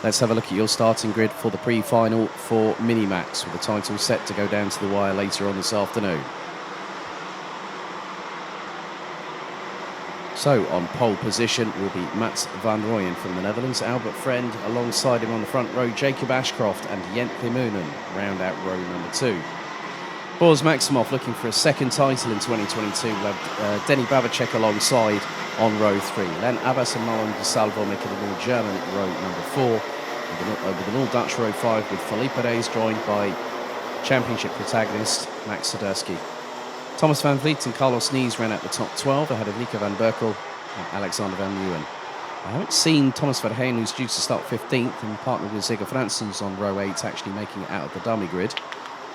Let's have a look at your starting grid for the pre-final for Minimax, with the title set to go down to the wire later on this afternoon. So on pole position will be Mats van Rooyen from the Netherlands, Albert Friend alongside him on the front row, Jacob Ashcroft and Jent Klimunen round out row number 2. Boris Maximoff looking for a second title in 2022. We'll have Denny Babacek alongside on row 3. Len Abbas and Malon de Salvo making an all-German row number 4. With an all-Dutch row 5 with Felipe Reyes joined by championship protagonist Max Swiderski. Thomas van Vliet and Carlos Nees ran out the top 12 ahead of Nico van Berkel and Alexander van Leeuwen. I haven't seen Thomas Verheyen, who's due to start 15th and partnered with Ziger Franssens on row 8, actually making it out of the dummy grid.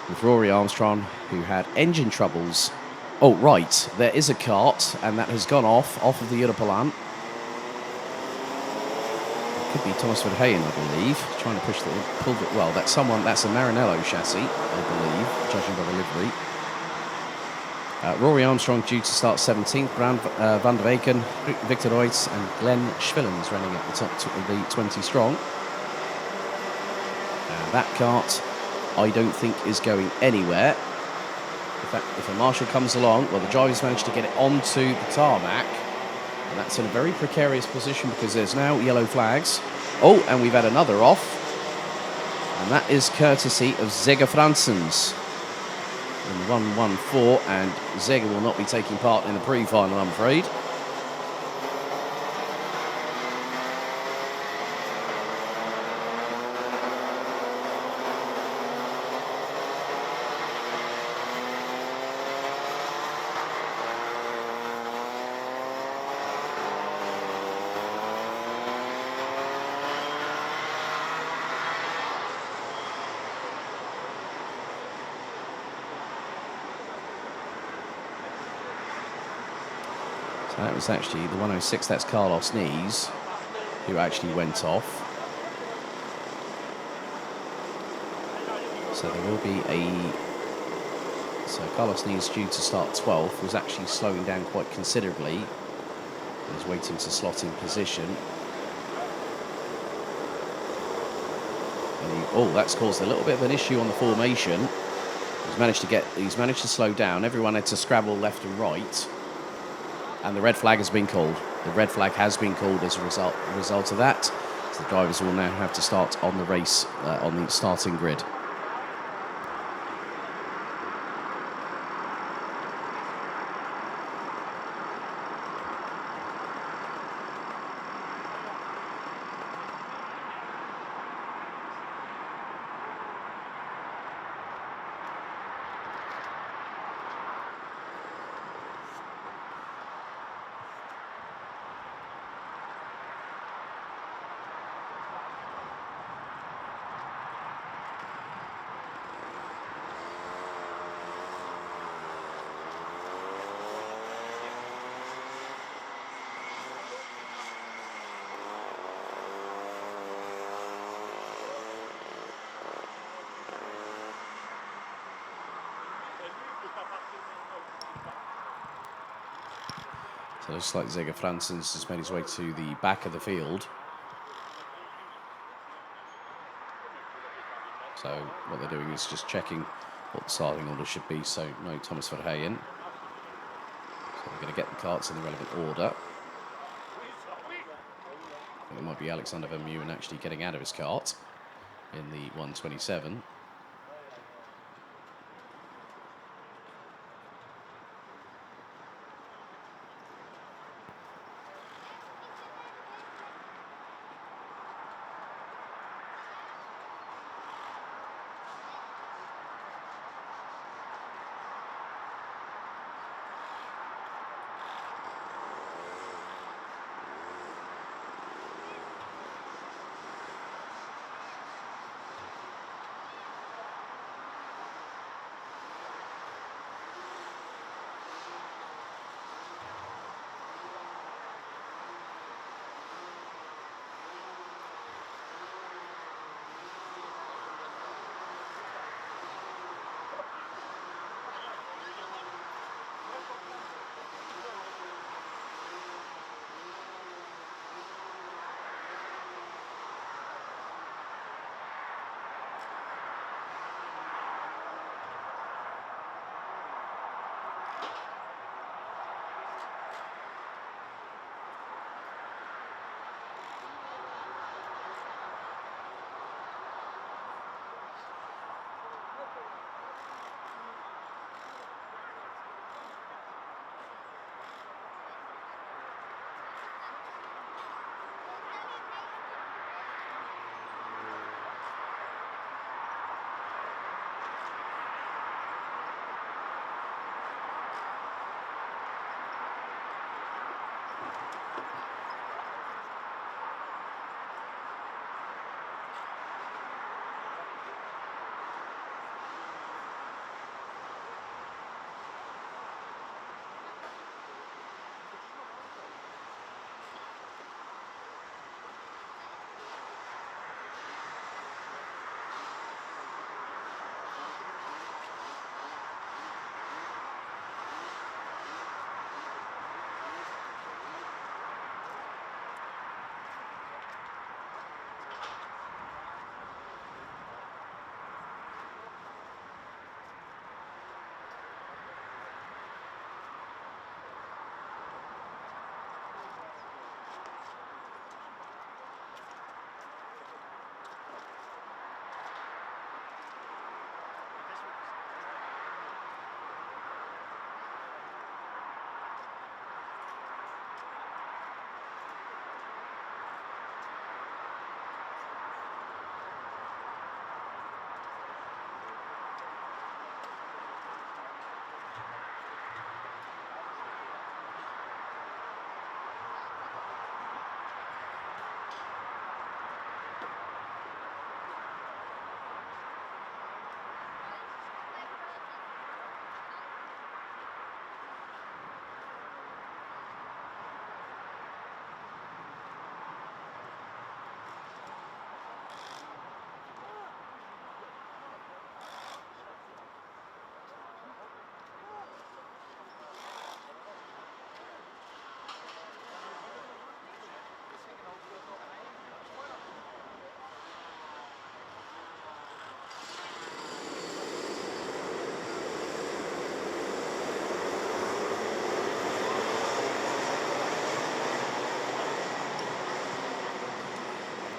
With Rory Armstrong, who had engine troubles. Oh, right, there is a kart, and that has gone off of the Europalan. It could be Thomas Verheyen, I believe, trying to push the pull it. Well, that's a Maranello chassis, I believe, judging by the livery. Rory Armstrong due to start 17th, Brand van der Weken, Victor Reutz and Glenn Schwillens running at the top of the 20 strong. And that kart, I don't think is going anywhere. In fact, if a marshal comes along, well, the drivers managed to get it onto the tarmac, and that's in a very precarious position because there's now yellow flags. Oh, and we've had another off, and that is courtesy of Ziger Franssens in 1-1-4, and Ziger will not be taking part in the pre-final, I'm afraid. So that was actually the 106, that's Carlos Nees, who actually went off. So there will be so Carlos Nees due to start 12th, was actually slowing down quite considerably. He was waiting to slot in position. And that's caused a little bit of an issue on the formation. He's managed to slow down. Everyone had to scrabble left and right. And the red flag has been called. The red flag has been called as a result of that. So the drivers will now have to start on the race, on the starting grid. So it looks like Ziger Franssens has made his way to the back of the field. So what they're doing is just checking what the starting order should be. So no Thomas Verheyen. So we're going to get the karts in the relevant order. I think it might be Alexander Van Leeuwen actually getting out of his kart in the 127.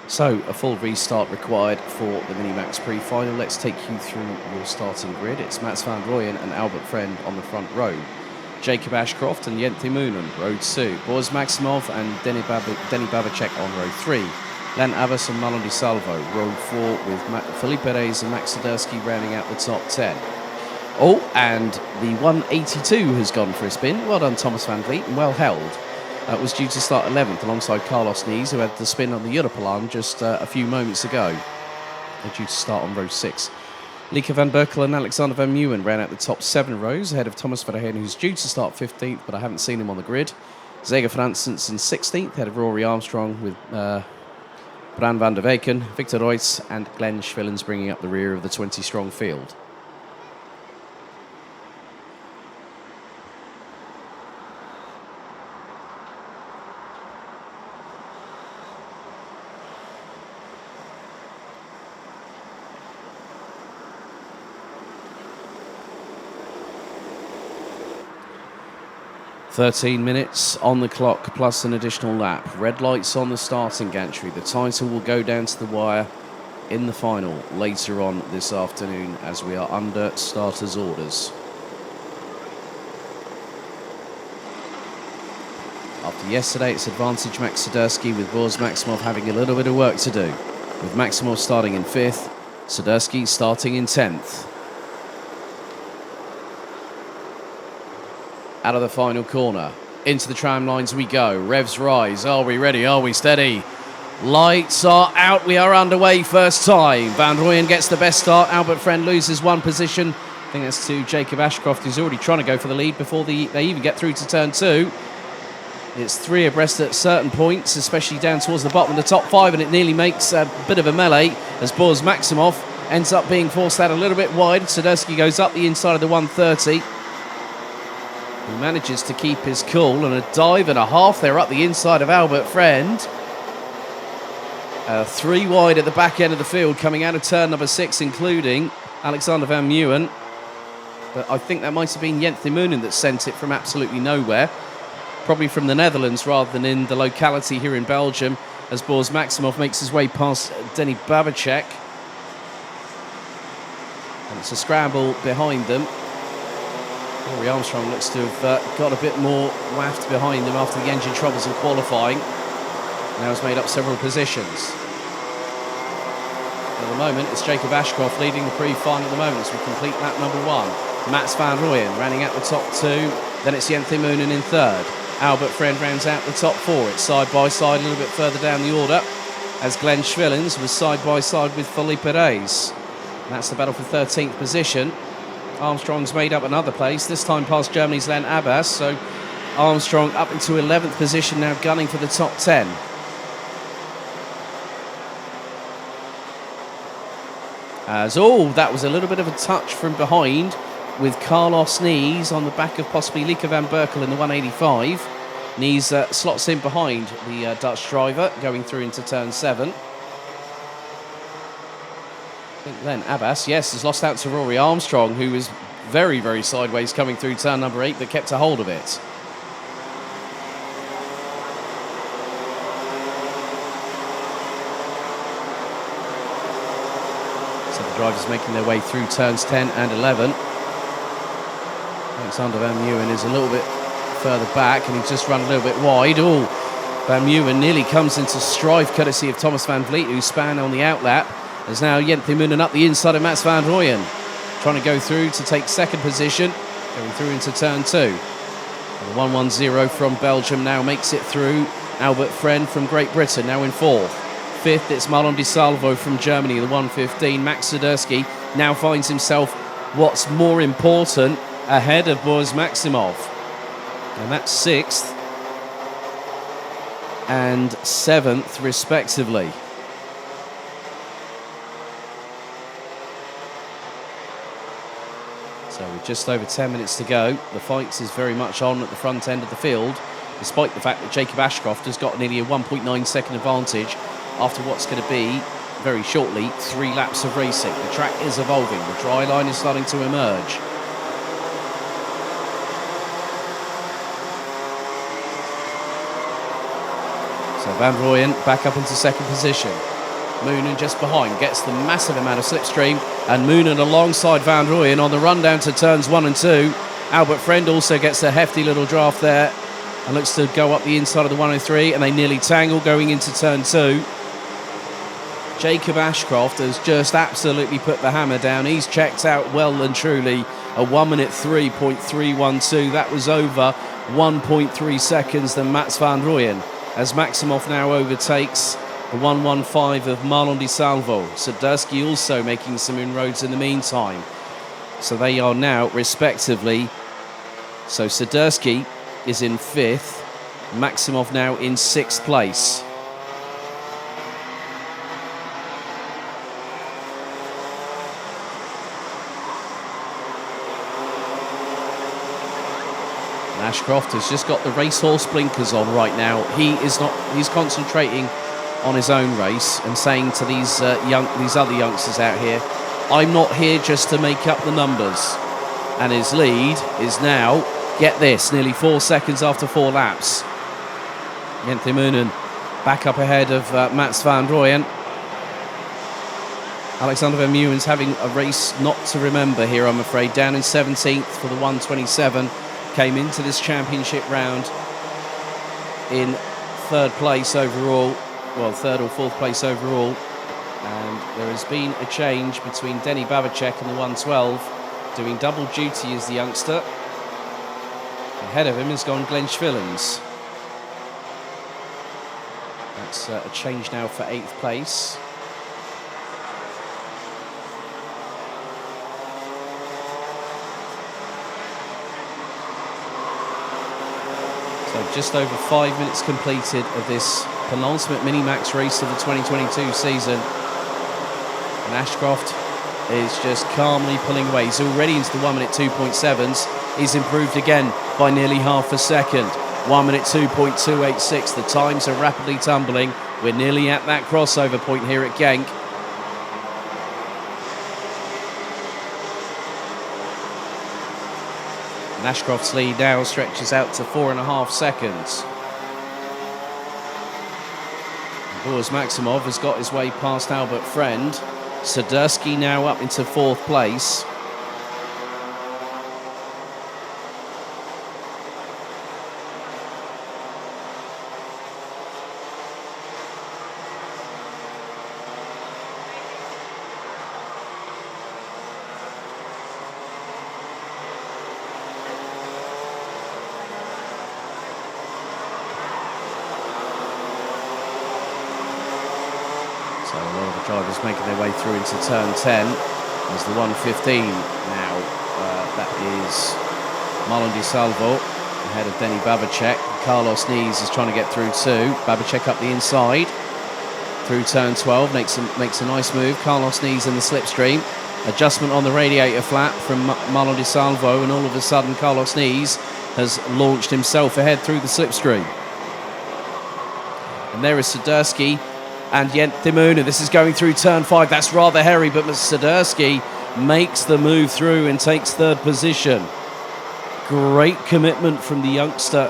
So, a full restart required for the Minimax pre-final. Let's take you through your starting grid. It's Mats van Rooyen and Albert Friend on the front row. Jacob Ashcroft and Jente Moonen, row 2. Boris Maximov and Denny Babacek on row 3. Len Abbas and Malon Di Salvo, row 4, with Felipe Reyes and Max Swiderski rounding out the top 10. Oh, and the 182 has gone for a spin. Well done, Thomas van Vliet, and well held. Was due to start 11th alongside Carlos Nees, who had the spin on the Europalan just a few moments ago. They're due to start on row 6. Lieke van Berkel and Alexander van Meeuwen ran out the top 7 rows ahead of Thomas Verheyen, who's due to start 15th, but I haven't seen him on the grid. Zeger Fransensen 16th, ahead of Rory Armstrong, with Bran van der Weken, Victor Reutz and Glenn Schwillens bringing up the rear of the 20-strong field. "13 minutes on the clock plus an additional lap. Red lights on the starting gantry. The title will go down to the wire in the final later on this afternoon as we are under starters' orders." After yesterday, it's advantage Max Swiderski, with Boris Maximov having a little bit of work to do. With Maximov starting in 5th, Swiderski starting in 10th. Out of the final corner, into the tram lines we go. Revs rise. Are we ready? Are we steady? Lights are out. We are underway first time. Van Rooyen gets the best start. Albert Friend loses 1 position. I think that's to Jacob Ashcroft, who's already trying to go for the lead before they even get through to turn 2. It's 3 abreast at certain points, especially down towards the bottom of the top 5, and it nearly makes a bit of a melee as Boris Maximov ends up being forced out a little bit wide. Swiderski goes up the inside of the 130. He manages to keep his cool, and a dive and a half there up the inside of Albert Friend. 3 wide at the back end of the field coming out of turn number 6, including Alexander van Meeuwen. But I think that might have been Jente Moonen that sent it from absolutely nowhere. Probably from the Netherlands rather than in the locality here in Belgium, as Boris Maximov makes his way past Denny Babacek. And it's a scramble behind them. Rory Armstrong looks to have got a bit more waft behind them after the engine troubles in qualifying. Now has made up several positions. At the moment, it's Jacob Ashcroft leading the pre-final at the moment as we complete lap number 1. Mats van Rooyen running out the top 2. Then it's Jente Moonen in 3rd. Albert Friend rounds out the top 4. It's side by side a little bit further down the order as Glenn Schwillens was side by side with Felipe Reyes. That's the battle for 13th position. Armstrong's made up another place, this time past Germany's Len Abbas, so Armstrong up into 11th position now, gunning for the top 10. That was a little bit of a touch from behind with Carlos Nees on the back of possibly Lieke van Berkel in the 185. Nees slots in behind the Dutch driver going through into turn 7. I think Len Abbas, yes, has lost out to Rory Armstrong, who was very, very sideways coming through turn number 8, but kept a hold of it. So the drivers making their way through turns 10 and 11. Alexander van Meeuwen is a little bit further back, and he's just run a little bit wide. Van Meeuwen nearly comes into strife, courtesy of Thomas van Vliet, who span on the outlap. There's now Jente Moonen up the inside of Mats van Rooyen, trying to go through to take 2nd position, going through into turn 2. And the 110 from Belgium now makes it through. Albert Friend from Great Britain now in 4th. 5th, it's Malon Di Salvo from Germany, the 115. Max Swiderski now finds himself, what's more important, ahead of Boris Maximov. And that's 6th and 7th, respectively. So with just over 10 minutes to go, the fight is very much on at the front end of the field, despite the fact that Jacob Ashcroft has got nearly a 1.9 second advantage after what's going to be, very shortly, 3 laps of racing. The track is evolving. The dry line is starting to emerge. So Van Rooyen back up into 2nd position. Moonen just behind, gets the massive amount of slipstream, and Moonen alongside Van Rooyen on the run down to turns 1 and 2. Albert Friend also gets a hefty little draft there and looks to go up the inside of the 103, and they nearly tangle going into turn 2. Jacob Ashcroft has just absolutely put the hammer down. He's checked out well and truly. A 1 minute 3.312. That was over 1.3 seconds than Mats Van Rooyen, as Maximov now overtakes the 1:15 of Marlon Di Salvo. Swiderski also making some inroads in the meantime. So they are now respectively. So Swiderski is in 5th. Maximov now in 6th place. Ashcroft has just got the racehorse blinkers on right now. He's concentrating on his own race and saying to these other youngsters out here, I'm not here just to make up the numbers. And his lead is now, get this, nearly 4 seconds after 4 laps. Jent Moonen back up ahead of Mats Van Rooyen. Alexander Van Meeuwen's having a race not to remember here, I'm afraid. Down in 17th for the 127. Came into this championship round in 3rd place overall. Well, 3rd or 4th place overall. And there has been a change between Denny Babacek and the 112. Doing double duty as the youngster. Ahead of him has gone Glenn Schwillens. That's a change now for 8th place. So just over 5 minutes completed of this penultimate mini-max race of the 2022 season. And Ashcroft is just calmly pulling away. He's already into the 1 minute 2.7s. He's improved again by nearly half a second. 1 minute 2.286. The times are rapidly tumbling. We're nearly at that crossover point here at Genk. And Ashcroft's lead now stretches out to 4.5 seconds. Boris Maximov has got his way past Albert Friend. Swiderski now up into 4th place. So a lot of the drivers making their way through into turn 10 as the 115 now. That is Marlon Di Salvo ahead of Denny Babacek. Carlos Nees is trying to get through too. Babacek up the inside through turn 12, makes a nice move. Carlos Nees in the slipstream. Adjustment on the radiator flap from Marlon Di Salvo, and all of a sudden Carlos Nees has launched himself ahead through the slipstream. And there is Swiderski and Jent Moonen. This is going through turn 5. That's rather hairy, but Swiderski makes the move through and takes 3rd position. Great commitment from the youngster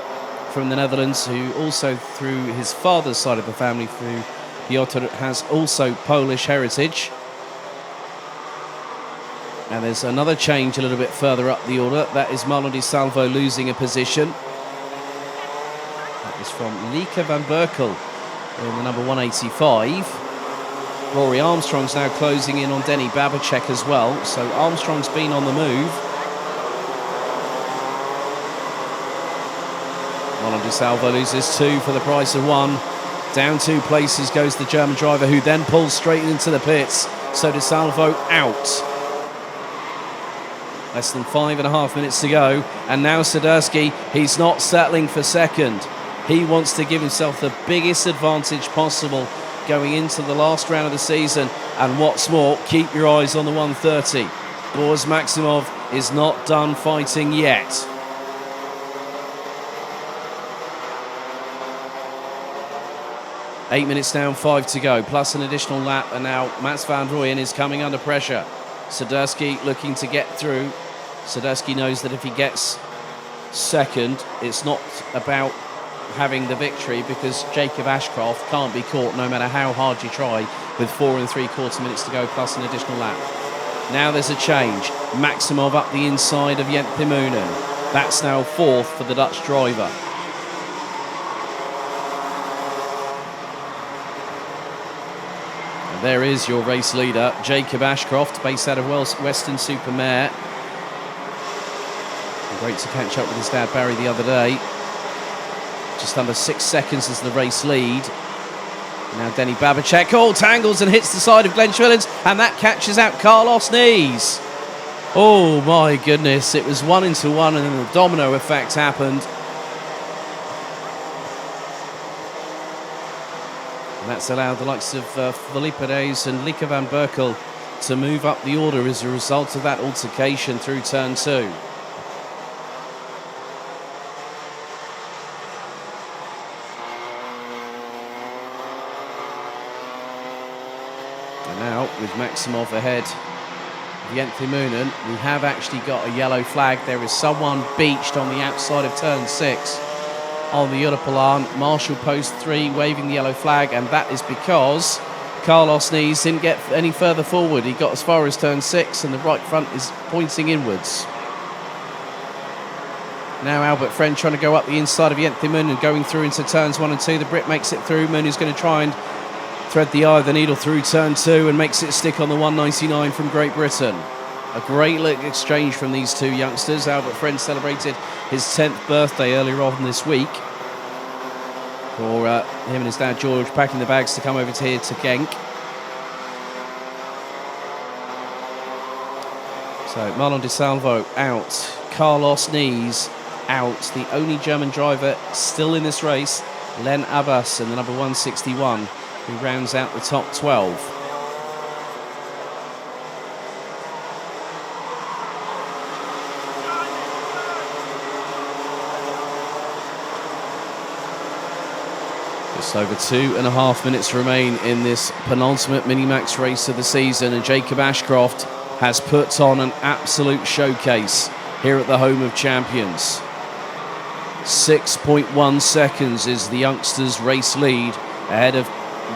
from the Netherlands, who also, through his father's side of the family, through Piotr, has also Polish heritage. And there's another change a little bit further up the order. That is Marlon Di Salvo losing a position. That is from Lieke van Berkel in the number 185. Rory Armstrong's now closing in on Denny Babacek as well. So Armstrong's been on the move. Marlon Di Salvo loses 2 for the price of 1. Down 2 places goes the German driver, who then pulls straight into the pits. So Di Salvo out. Less than 5.5 minutes to go. And now Swiderski, he's not settling for second. He wants to give himself the biggest advantage possible going into the last round of the season. And what's more, keep your eyes on the 130. Boris Maximov is not done fighting yet. Eight minutes down, 5 to go, plus an additional lap, and now Mats Van Rooyen is coming under pressure. Swiderski looking to get through. Swiderski knows that if he gets second, it's not about having the victory because Jacob Ashcroft can't be caught no matter how hard you try with 4 3/4 minutes to go plus an additional lap. Now there's a change. Maximov up the inside of Jent Thimoonen. That's now 4th for the Dutch driver. And there is your race leader, Jacob Ashcroft, based out of Weston-super-Mare. Great to catch up with his dad Barry the other day. Just under 6 seconds as the race lead. Now Denny Babicek, tangles and hits the side of Glenn Schwillens, and that catches out Carlos Nees. Oh my goodness, it was 1 into 1 and then the domino effect happened. And that's allowed the likes of Felipe Reyes and Lieke van Berkel to move up the order as a result of that altercation through turn 2. And now, with Maximov ahead of Jent Thimoonen, we have actually got a yellow flag. There is someone beached on the outside of turn 6 on the Europelan. Marshall post 3 waving the yellow flag, and that is because Carlos Nees didn't get any further forward. He got as far as turn 6, and the right front is pointing inwards. Now Albert Friend trying to go up the inside of Jent Thimoonen, going through into turns 1 and 2. The Brit makes it through. Moon is going to try and thread the eye of the needle through turn 2 and makes it stick on the 199 from Great Britain. A great little exchange from these two youngsters. Albert Friend celebrated his 10th birthday earlier on this week. For him and his dad George packing the bags to come over to here to Genk. So Marlon Di Salvo out, Carlos Nees out. The only German driver still in this race, Len Abbas in the number 161. Who rounds out the top 12. Just over 2.5 minutes remain in this penultimate Minimax race of the season, and Jacob Ashcroft has put on an absolute showcase here at the home of champions. 6.1 seconds is the youngsters' race lead ahead of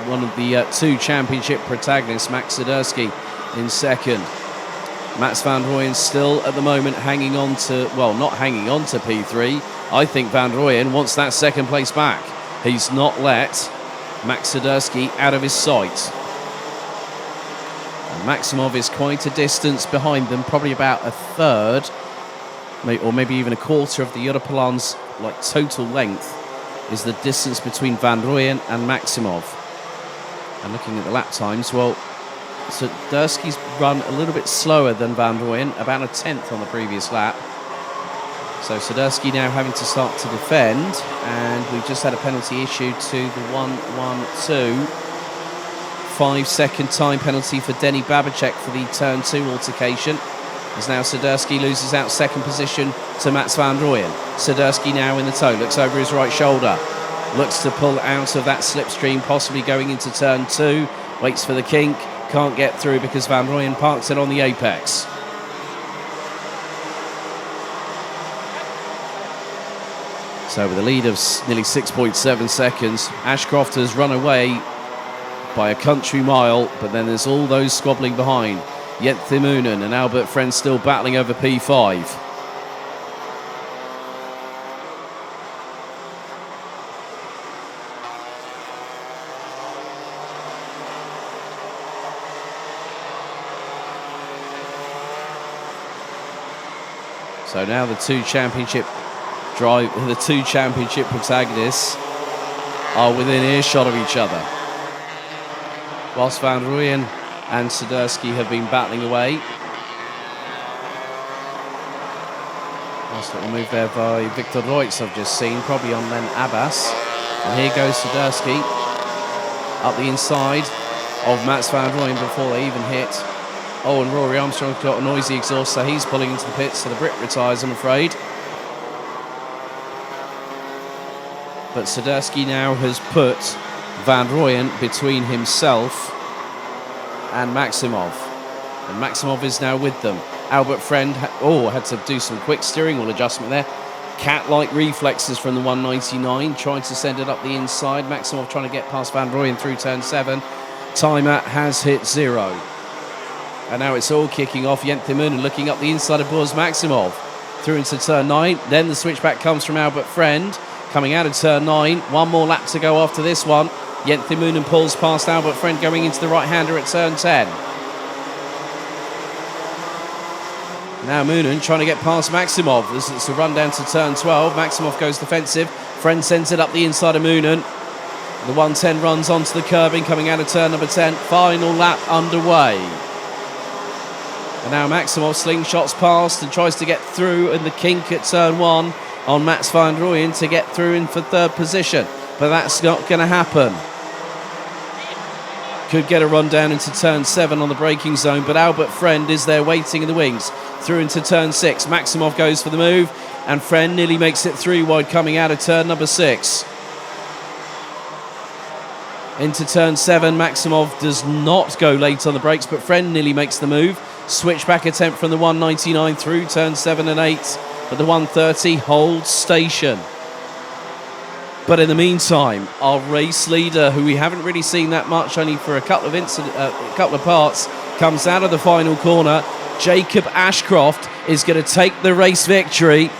one of the 2 championship protagonists, Max Swiderski, in second. Mats van Rooyen still at the moment hanging on to, well, not hanging on to P3. I think Van Rooyen wants that second place back. He's not let Max Swiderski out of his sight. And Maximov is quite a distance behind them, probably about a third, or maybe even a quarter of the Europelan's total length is the distance between Van Rooyen and Maximov. And looking at the lap times, well, Swiderski's run a little bit slower than Van Rooyen, about a 10th on the previous lap. So Swiderski now having to start to defend, and we've just had a penalty issued to the 1-1-2. 5-second time penalty for Denny Babicek for the turn 2 altercation. As now Swiderski loses out second position to Mats van Rooyen. Swiderski now in the tow, looks over his right shoulder. Looks to pull out of that slipstream, possibly going into turn 2. Waits for the kink, can't get through because Van Rooyen parks it on the apex. So with a lead of nearly 6.7 seconds, Ashcroft has run away by a country mile, but then there's all those squabbling behind. Jent Thimoonen and Albert Friend still battling over P5. So now the two championship protagonists are within earshot of each other. Whilst Van Rooyen and Swiderski have been battling away. Nice little move there by Victor Reutz I've just seen, probably on Len Abbas. And here goes Swiderski up the inside of Mats van Rooyen before they even hit. Oh, and Rory Armstrong's got a noisy exhaust, so he's pulling into the pits, so the Brit retires, I'm afraid. But Swiderski now has put Van Rooyen between himself and Maximov. And Maximov is now with them. Albert Friend had to do some quick steering wheel adjustment there. Cat-like reflexes from the 199, trying to send it up the inside. Maximov trying to get past Van Rooyen through turn 7. Timer has hit 0. And now it's all kicking off. Jent Moonen looking up the inside of Boris Maximov through into turn 9. Then the switchback comes from Albert Friend coming out of turn 9. One more lap to go after this one. Jent Moonen pulls past Albert Friend going into the right-hander at turn 10. Now Moonen trying to get past Maximov. This is a run down to turn 12. Maximov goes defensive. Friend sends it up the inside of Moonen. The 110 runs onto the curbing coming out of turn number 10. Final lap underway. And now Maximov slingshots past and tries to get through in the kink at turn 1 on Mats van Rooyen to get through in for 3rd position. But that's not going to happen. Could get a run down into turn 7 on the braking zone, but Albert Friend is there waiting in the wings. Through into turn 6, Maximov goes for the move, and Friend nearly makes it 3 wide coming out of turn number 6. Into turn 7, Maximov does not go late on the brakes, but Friend nearly makes the move. Switchback attempt from the 199 through turn 7 and 8, but the 130 holds station. But in the meantime, our race leader, who we haven't really seen that much, only for a couple of parts, comes out of the final corner. Jacob Ashcroft is going to take the race victory,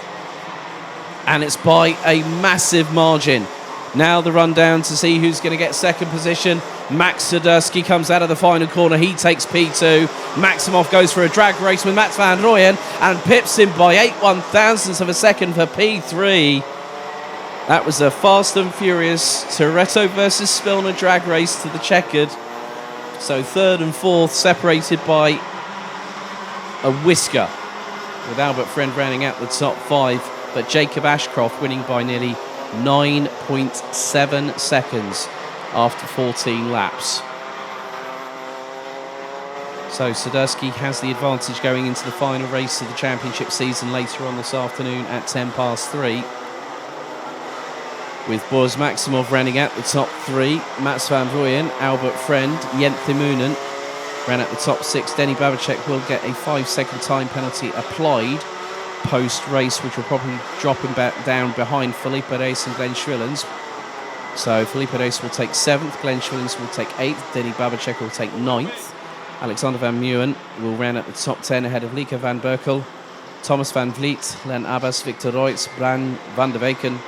and it's by a massive margin. Now the run down to see who's going to get 2nd position. Max Sadurski comes out of the final corner. He takes P2. Maximov goes for a drag race with Mats van Rooyen and pips him by 8/1000ths of a second for P3. That was a fast and furious Toretto versus Spilner drag race to the checkered. So 3rd and 4th separated by a whisker, with Albert Friend rounding out the top 5, but Jacob Ashcroft winning by nearly 9.7 seconds after 14 laps. So Sadurski has the advantage going into the final race of the championship season later on this afternoon at 3:10, with Boris Maximov rounding out the top 3. Mats van Rooyen, Albert Friend, Jent Moonen ran at the top 6. Denny Babacek will get a 5-second time penalty applied post-race, which will probably drop him back down behind Felipe Reis and Glenn Schwillens. So Felipe Reis will take 7th, Glenn Schwillens will take 8th, Denny Babacek will take 9th. Alexander Van Meeuwen will run at the top 10 ahead of Lieke van Berkel, Thomas van Vliet, Len Abbas, Victor Reutz, Bran van der Weken,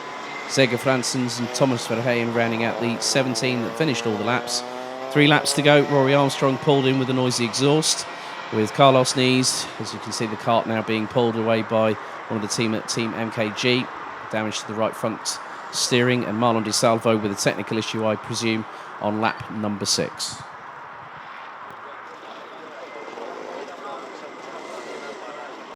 Zeger Franssens and Thomas Verheyen rounding out the 17 that finished all the laps. 3 laps to go. Rory Armstrong pulled in with a noisy exhaust, with Carlos Nees, as you can see the cart now being pulled away by one of the team at Team MKG. Damage to the right front steering, and Marlon Di Salvo with a technical issue, I presume, on lap number 6.